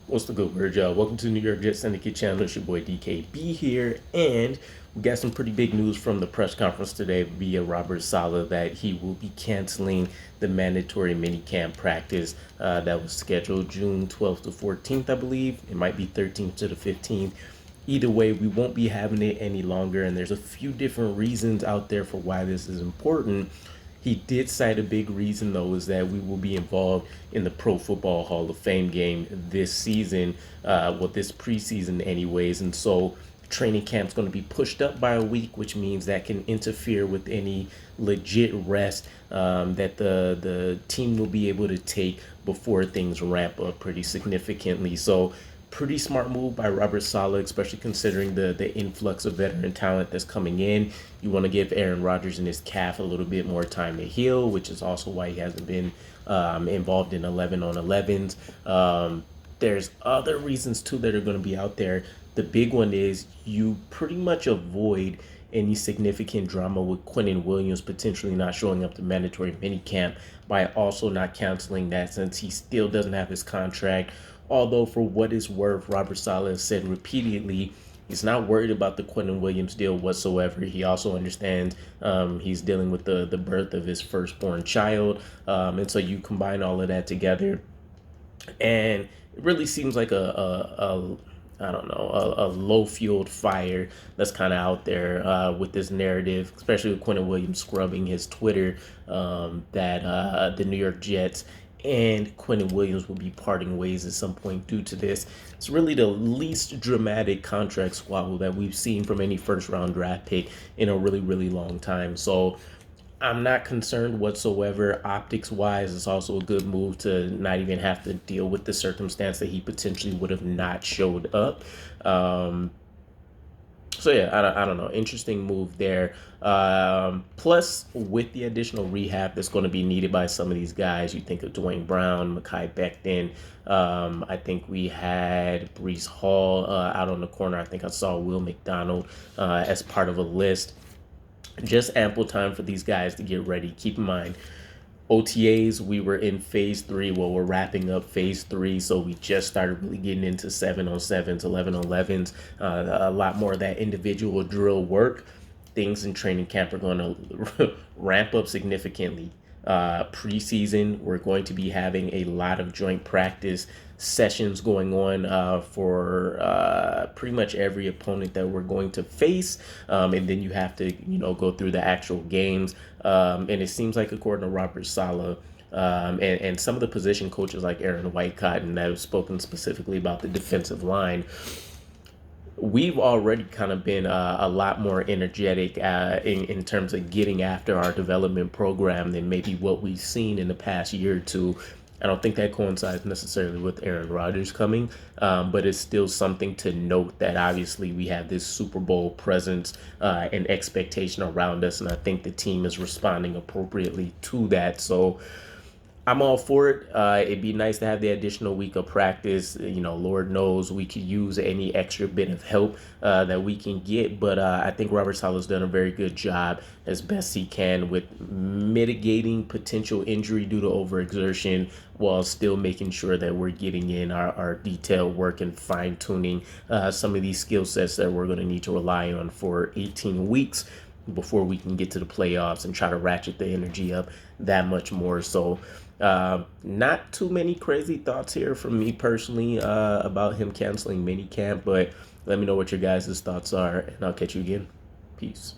What's the good word, y'all? Welcome to the New York Jets Syndicate channel. It's your boy DKB here, and we got some pretty big news from the press conference today via Robert Saleh that he will be canceling the mandatory minicamp practice that was scheduled June 12th to 14th, I believe. It might be 13th to the 15th. Either way, we won't be having it any longer, and there's a few different reasons out there for why this is important. He did cite a big reason, though, is that we will be involved in the Pro Football Hall of Fame game this season, this preseason, anyways. And so training camp's going to be pushed up by a week, which means that can interfere with any legit rest that the team will be able to take before things ramp up pretty significantly. So pretty smart move by Robert Saleh, especially considering the influx of veteran talent that's coming in. You want to give Aaron Rodgers and his calf a little bit more time to heal, which is also why he hasn't been involved in 11 on 11s. There's other reasons too that are going to be out there. The big one is you pretty much avoid any significant drama with Quinnen Williams potentially not showing up to mandatory minicamp by also not canceling that, since he still doesn't have his contract. Although, for what it's worth, Robert Saleh has said repeatedly he's not worried about the Quinnen Williams deal whatsoever. He also understands he's dealing with the birth of his firstborn child. And so you combine all of that together, and it really seems like a I don't know, a low-fueled fire that's kind of out there with this narrative, especially with Quinnen Williams scrubbing his Twitter, that the New York Jets and Quinnen Williams will be parting ways at some point due to this. It's really the least dramatic contract squabble that we've seen from any first-round draft pick in a really, really long time. So I'm not concerned whatsoever. Optics wise, it's also a good move to not even have to deal with the circumstance that he potentially would have not showed up. So yeah, I don't know. Interesting move there. Plus, with the additional rehab that's going to be needed by some of these guys, you think of Dwayne Brown, Mekhi Becton. I think we had Breece Hall out on the corner. I think I saw Will McDonald as part of a list. Just ample time for these guys to get ready. Keep in mind, OTAs, we were in phase 3. Well, we're wrapping up phase 3, so we just started really getting into 7-on-7s, 11-on-11s, a lot more of that individual drill work. Things in training camp are going to ramp up significantly. Preseason, we're going to be having a lot of joint practice sessions going on for pretty much every opponent that we're going to face, and then you have to go through the actual games, and it seems like, according to Robert Saleh, and some of the position coaches like Aaron Whitecotton that have spoken specifically about the defensive line, we've already kind of been a lot more energetic in terms of getting after our development program than maybe what we've seen in the past year or two. I don't think that coincides necessarily with Aaron Rodgers coming, but it's still something to note that obviously we have this Super Bowl presence and expectation around us, and I think the team is responding appropriately to that. So I'm all for it. It'd be nice to have the additional week of practice. Lord knows we could use any extra bit of help that we can get. But I think Robert Saleh's done a very good job as best he can with mitigating potential injury due to overexertion while still making sure that we're getting in our detailed work and fine-tuning some of these skill sets that we're going to need to rely on for 18 weeks before we can get to the playoffs and try to ratchet the energy up that much more. So not too many crazy thoughts here from me personally about him canceling minicamp, but let me know what your guys' thoughts are, and I'll catch you again. Peace.